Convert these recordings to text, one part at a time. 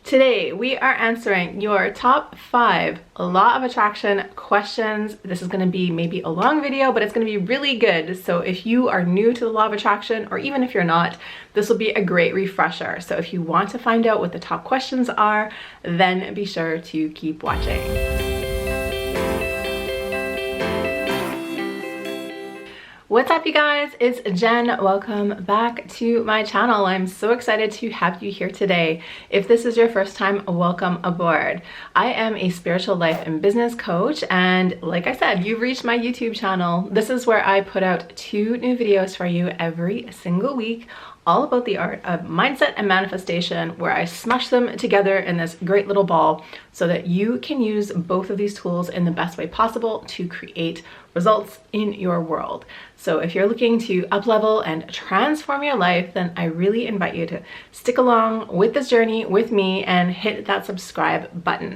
Today, we are answering your top 5 law of attraction questions. This is going to be maybe a long video, but it's going to be really good. So if you are new to the law of attraction, or even if you're not, this will be a great refresher. So if you want to find out what the top questions are, then be sure to keep watching. What's up, you guys? It's Jen. Welcome back to my channel. I'm so excited to have you here today. If this is your first time, welcome aboard. I am a spiritual life and business coach, and like I said, you've reached my YouTube channel. This is where I put out 2 new videos for you every single week, all about the art of mindset and manifestation, where I smush them together in this great little ball so that you can use both of these tools in the best way possible to create results in your world. So if you're looking to up-level and transform your life, then I really invite you to stick along with this journey with me and hit that subscribe button.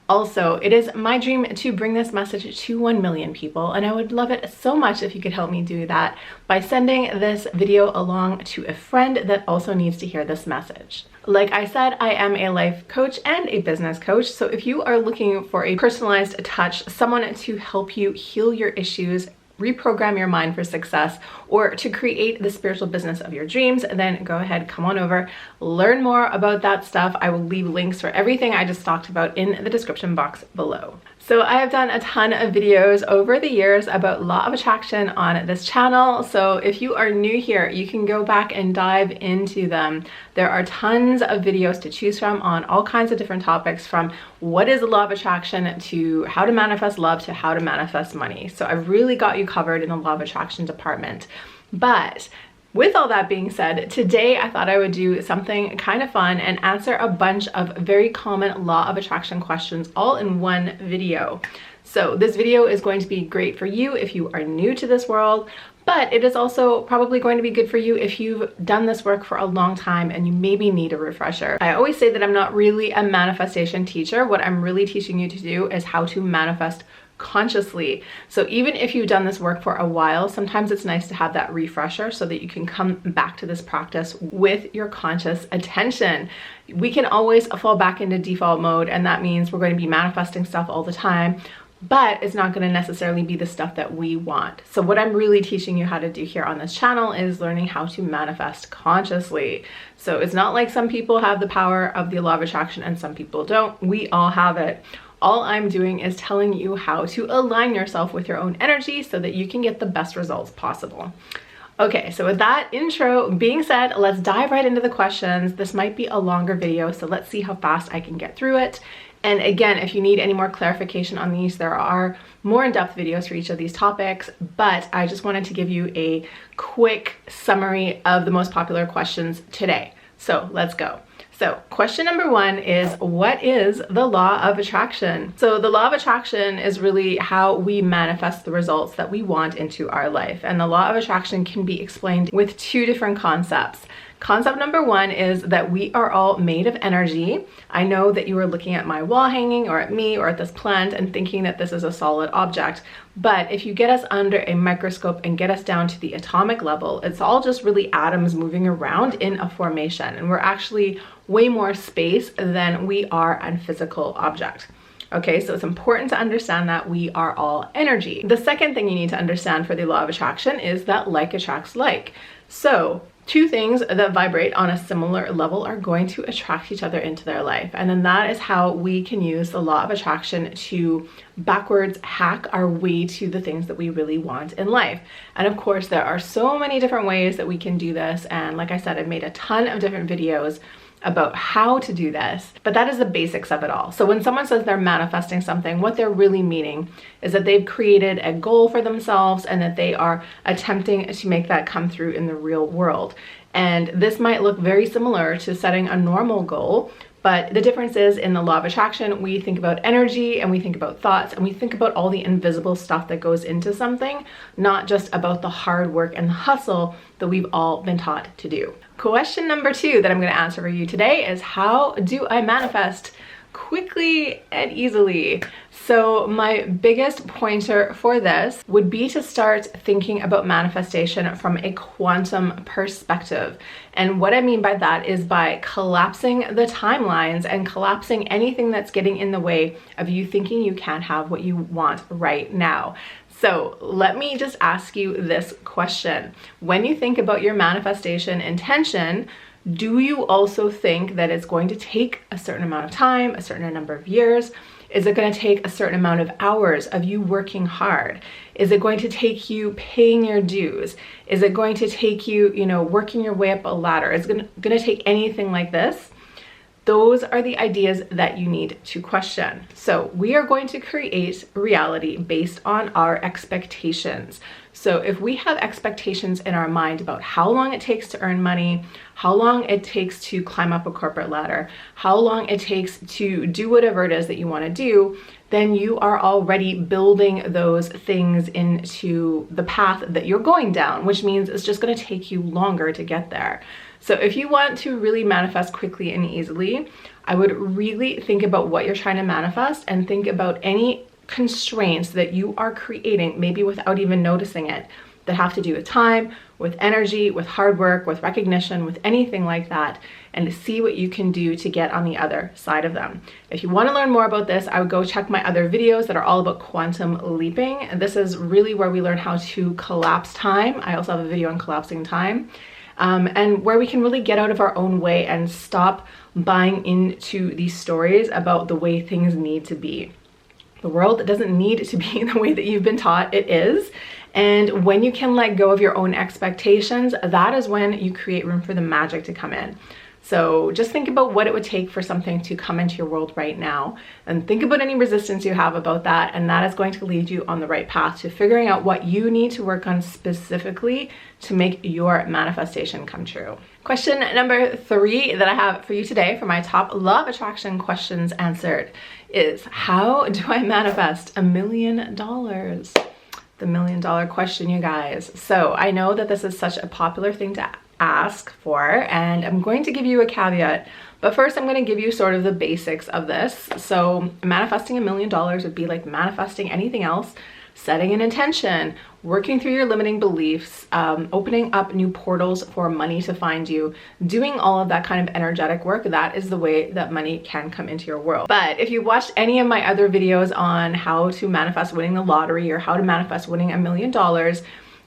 Also, it is my dream to bring this message to 1 million people, and I would love it so much if you could help me do that by sending this video along to a friend that also needs to hear this message. Like I said, I am a life coach and a business coach, so if you are looking for a personalized touch, someone to help you heal your issues, reprogram your mind for success, or to create the spiritual business of your dreams, then go ahead, come on over, learn more about that stuff. I will leave links for everything I just talked about in the description box below. So I have done a ton of videos over the years about law of attraction on this channel. So if you are new here, you can go back and dive into them. There are tons of videos to choose from on all kinds of different topics, from what is the law of attraction to how to manifest love to how to manifest money. So I've really got you covered in the law of attraction department. But with all that being said, today I thought I would do something kind of fun and answer a bunch of very common law of attraction questions all in one video. So this video is going to be great for you if you are new to this world, but it is also probably going to be good for you if you've done this work for a long time and you maybe need a refresher. I always say that I'm not really a manifestation teacher. What I'm really teaching you to do is how to manifest consciously. So even if you've done this work for a while, sometimes it's nice to have that refresher so that you can come back to this practice with your conscious attention. We can always fall back into default mode, and that means we're going to be manifesting stuff all the time, but it's not going to necessarily be the stuff that we want. So what I'm really teaching you how to do here on this channel is learning how to manifest consciously. So it's not like some people have the power of the law of attraction and some people don't. We all have it. All I'm doing is telling you how to align yourself with your own energy so that you can get the best results possible. Okay, so with that intro being said, let's dive right into the questions. This might be a longer video, so let's see how fast I can get through it. And again, if you need any more clarification on these, there are more in-depth videos for each of these topics, but I just wanted to give you a quick summary of the most popular questions today. So let's go. So question number 1 is, what is the law of attraction? So the law of attraction is really how we manifest the results that we want into our life. And the law of attraction can be explained with 2 different concepts. Concept number 1 is that we are all made of energy. I know that you are looking at my wall hanging or at me or at this plant and thinking that this is a solid object. But if you get us under a microscope and get us down to the atomic level, it's all just really atoms moving around in a formation. And we're actually way more space than we are a physical object. Okay, so it's important to understand that we are all energy. The second thing you need to understand for the law of attraction is that like attracts like. So 2 things that vibrate on a similar level are going to attract each other into their life. And then that is how we can use the law of attraction to backwards hack our way to the things that we really want in life. And of course, there are so many different ways that we can do this. And like I said, I've made a ton of different videos about how to do this, but that is the basics of it all. So when someone says they're manifesting something, what they're really meaning is that they've created a goal for themselves and that they are attempting to make that come through in the real world. And this might look very similar to setting a normal goal, but the difference is in the law of attraction, we think about energy and we think about thoughts and we think about all the invisible stuff that goes into something, not just about the hard work and the hustle that we've all been taught to do. Question number 2 that I'm going to answer for you today is, how do I manifest quickly and easily. So my biggest pointer for this would be to start thinking about manifestation from a quantum perspective. And what I mean by that is by collapsing the timelines and collapsing anything that's getting in the way of you thinking you can't have what you want right now. So let me just ask you this question. When you think about your manifestation intention, do you also think that it's going to take a certain amount of time, a certain number of years? Is it going to take a certain amount of hours of you working hard? Is it going to take you paying your dues? Is it going to take you, working your way up a ladder? Is it going to take anything like this? Those are the ideas that you need to question. So we are going to create reality based on our expectations. So if we have expectations in our mind about how long it takes to earn money, how long it takes to climb up a corporate ladder, how long it takes to do whatever it is that you want to do, then you are already building those things into the path that you're going down, which means it's just going to take you longer to get there. So if you want to really manifest quickly and easily, I would really think about what you're trying to manifest and think about any constraints that you are creating, maybe without even noticing it, that have to do with time, with energy, with hard work, with recognition, with anything like that, and to see what you can do to get on the other side of them. If you want to learn more about this, I would go check my other videos that are all about quantum leaping. And this is really where we learn how to collapse time. I also have a video on collapsing time. And where we can really get out of our own way and stop buying into these stories about the way things need to be. The world doesn't need to be the way that you've been taught it is. And when you can let go of your own expectations, that is when you create room for the magic to come in. So just think about what it would take for something to come into your world right now, and think about any resistance you have about that, and that is going to lead you on the right path to figuring out what you need to work on specifically to make your manifestation come true. Question number 3 that I have for you today for my top law of attraction questions answered is, how do I manifest $1 million? The $1 million question, you guys. So I know that this is such a popular thing to ask for, and I'm going to give you a caveat, but first I'm going to give you sort of the basics of this. So manifesting $1 million would be like manifesting anything else: setting an intention, working through your limiting beliefs, opening up new portals for money to find you, doing all of that kind of energetic work. That is the way that money can come into your world. But if you watched any of my other videos on how to manifest winning the lottery or how to manifest winning $1 million,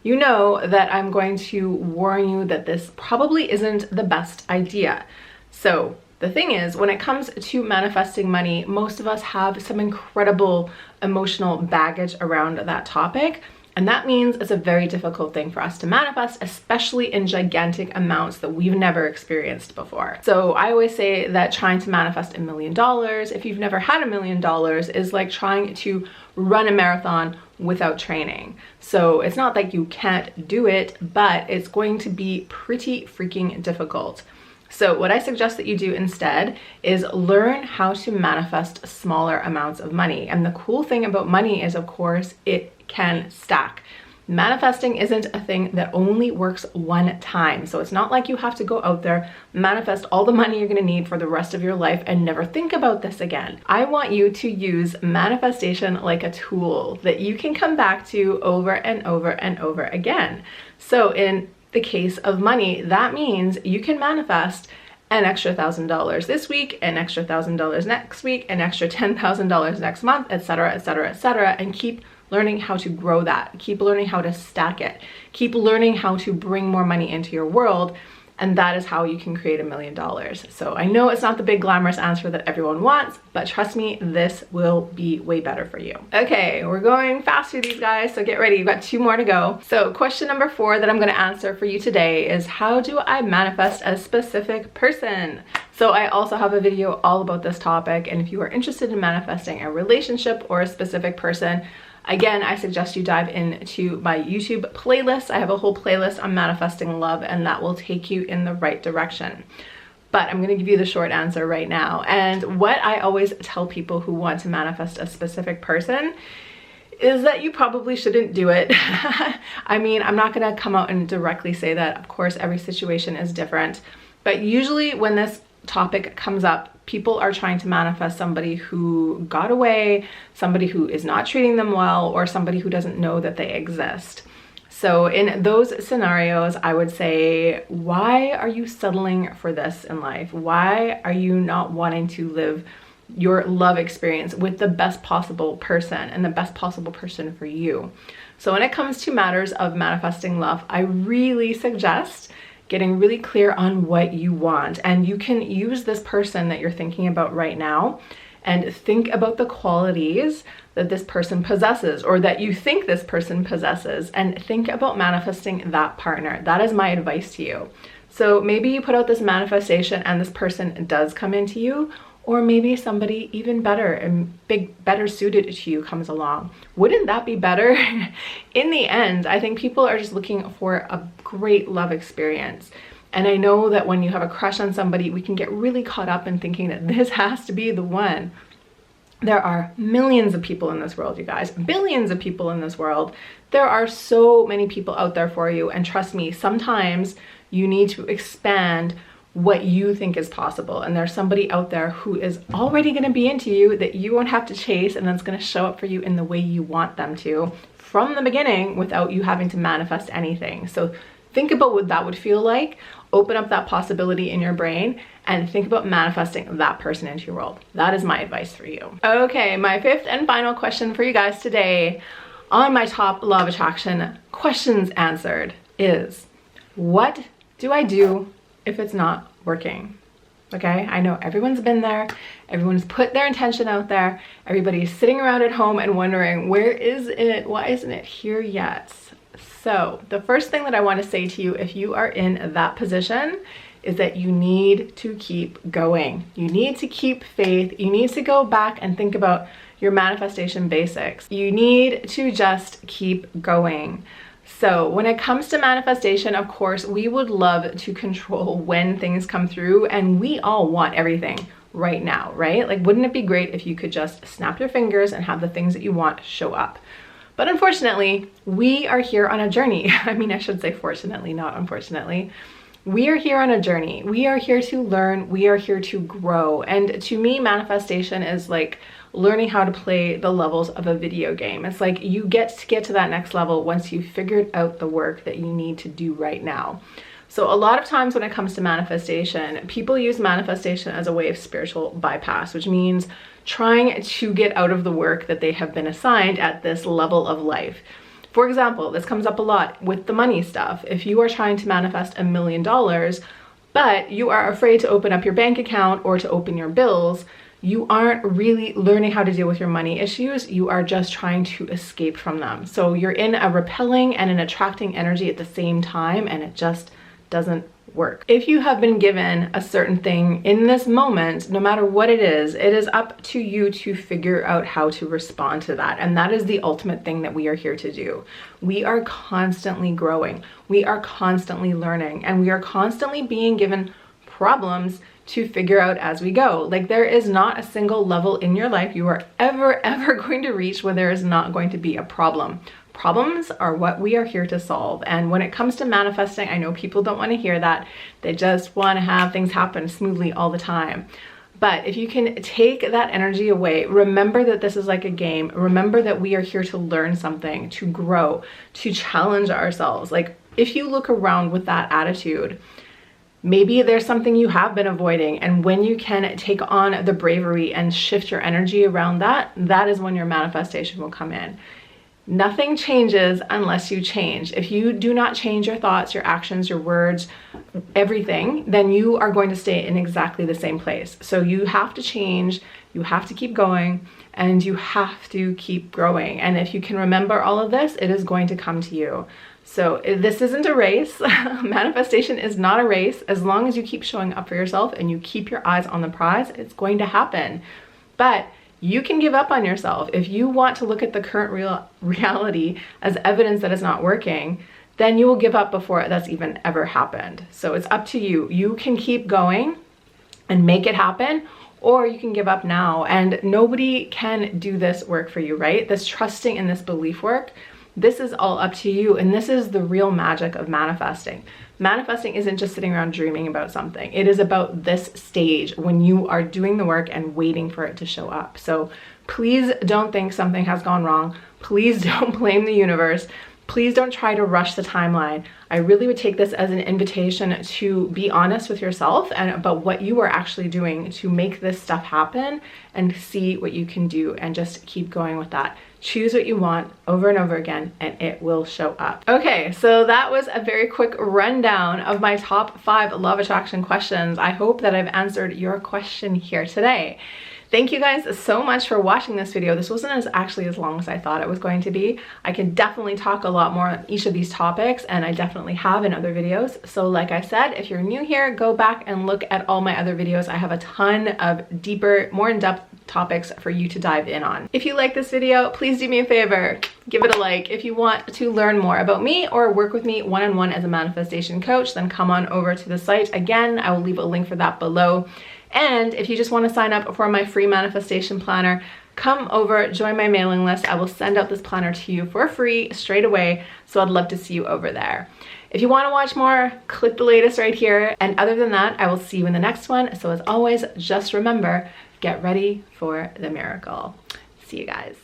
you know that I'm going to warn you that this probably isn't the best idea. So the thing is, when it comes to manifesting money, most of us have some incredible emotional baggage around that topic. And that means it's a very difficult thing for us to manifest, especially in gigantic amounts that we've never experienced before. So I always say that trying to manifest $1 million, if you've never had $1 million, is like trying to run a marathon without training. So it's not like you can't do it, but it's going to be pretty freaking difficult. So what I suggest that you do instead is learn how to manifest smaller amounts of money. And the cool thing about money is, of course, it can stack. Manifesting isn't a thing that only works one time. So it's not like you have to go out there, manifest all the money you're going to need for the rest of your life and never think about this again. I want you to use manifestation like a tool that you can come back to over and over and over again. So in the case of money, that means you can manifest an extra $1,000 this week, an extra $1,000 next week, an extra $10,000 next month, etc., etc., etc., and keep learning how to grow that. Keep learning how to stack it. Keep learning how to bring more money into your world. And that is how you can create $1 million. So I know it's not the big glamorous answer that everyone wants, but trust me, this will be way better for you. Okay, we're going fast through these guys, so get ready. You've got 2 more to go. So question number 4 that I'm gonna answer for you today is, how do I manifest a specific person? So I also have a video all about this topic, and if you are interested in manifesting a relationship or a specific person, again, I suggest you dive into my YouTube playlist. I have a whole playlist on manifesting love, and that will take you in the right direction. But I'm gonna give you the short answer right now. And what I always tell people who want to manifest a specific person is that you probably shouldn't do it. I mean, I'm not gonna come out and directly say that. Of course, every situation is different. But usually when this topic comes up, People are trying to manifest somebody who got away, somebody who is not treating them well, or somebody who doesn't know that they exist. So in those scenarios, I would say, why are you settling for this in life? Why are you not wanting to live your love experience with the best possible person and the best possible person for you? So when it comes to matters of manifesting love, I really suggest getting really clear on what you want. And you can use this person that you're thinking about right now and think about the qualities that this person possesses, or that you think this person possesses, and think about manifesting that partner. That is my advice to you. So maybe you put out this manifestation and this person does come into you, or maybe somebody even better and better suited to you comes along. Wouldn't that be better? In the end, I think people are just looking for a great love experience. And I know that when you have a crush on somebody, we can get really caught up in thinking that this has to be the one. There are millions of people in this world, you guys, billions of people in this world. There are so many people out there for you. And trust me, sometimes you need to expand what you think is possible. And there's somebody out there who is already going to be into you that you won't have to chase, and that's going to show up for you in the way you want them to from the beginning without you having to manifest anything. So think about what that would feel like. Open up that possibility in your brain and think about manifesting that person into your world. That is my advice for you. Okay, my fifth and final question for you guys today on my top law of attraction questions answered is, what do I do if it's not working? Okay, I know everyone's been there. Everyone's put their intention out there. Everybody's sitting around at home and wondering, where is it? Why isn't it here yet? So the first thing that I want to say to you, if you are in that position, is that you need to keep going. You need to keep faith. You need to go back and think about your manifestation basics. You need to just keep going. So when it comes to manifestation, of course, we would love to control when things come through, and we all want everything right now, right? Like, wouldn't it be great if you could just snap your fingers and have the things that you want show up? But unfortunately, we are here on a journey. I mean, I should say fortunately, not unfortunately. We are here on a journey. We are here to learn. We are here to grow. And to me, manifestation is like learning how to play the levels of a video game. It's like you get to that next level once you've figured out the work that you need to do right now. So a lot of times when it comes to manifestation, people use manifestation as a way of spiritual bypass, which means trying to get out of the work that they have been assigned at this level of life. For example, this comes up a lot with the money stuff. If you are trying to manifest $1 million, but you are afraid to open up your bank account or to open your bills, you aren't really learning how to deal with your money issues. You are just trying to escape from them. So you're in a repelling and an attracting energy at the same time, and it just doesn't work. If you have been given a certain thing in this moment, no matter what it is up to you to figure out how to respond to that. And that is the ultimate thing that we are here to do. We are constantly growing. We are constantly learning, and we are constantly being given problems to figure out as we go. Like, there is not a single level in your life you are ever going to reach where there is not going to be a problem. Problems are what we are here to solve. And when it comes to manifesting, I know people don't want to hear that. They just want to have things happen smoothly all the time. But if you can take that energy away, remember that this is like a game. Remember that we are here to learn something, to grow, to challenge ourselves. Like, if you look around with that attitude, maybe there's something you have been avoiding, and when you can take on the bravery and shift your energy around that, that is when your manifestation will come in. Nothing changes unless you change. If you do not change your thoughts, your actions, your words, everything, then you are going to stay in exactly the same place. So you have to change, you have to keep going, and you have to keep growing. And if you can remember all of this, it is going to come to you. So this isn't a race. Manifestation is not a race. As long as you keep showing up for yourself and you keep your eyes on the prize, it's going to happen. But you can give up on yourself. If you want to look at the current reality as evidence that it's not working, then you will give up before that's even ever happened. So it's up to you. You can keep going and make it happen, or you can give up now. And nobody can do this work for you, right? This trusting and this belief work, This is all up to you, and this is the real magic of manifesting. Manifesting isn't just sitting around dreaming about something. It is about this stage when you are doing the work and waiting for it to show up. So please don't think something has gone wrong. Please don't blame the universe. Please don't try to rush the timeline. I really would take this as an invitation to be honest with yourself and about what you are actually doing to make this stuff happen, and see what you can do, and just keep going with that. Choose what you want over and over again, and it will show up. Okay, so that was a very quick rundown of my top 5 law of attraction questions. I hope that I've answered your question here today. Thank you guys so much for watching this video. This wasn't actually as long as I thought it was going to be. I can definitely talk a lot more on each of these topics, and I definitely have in other videos. So like I said, if you're new here, go back and look at all my other videos. I have a ton of deeper, more in-depth topics for you to dive in on. If you like this video, please do me a favor, give it a like. If you want to learn more about me or work with me one-on-one as a manifestation coach, then come on over to the site. Again, I will leave a link for that below. And if you just want to sign up for my free manifestation planner, come over, join my mailing list. I will send out this planner to you for free straight away. So I'd love to see you over there. If you want to watch more, click the latest right here. And other than that, I will see you in the next one. So as always, just remember, get ready for the miracle. See you guys.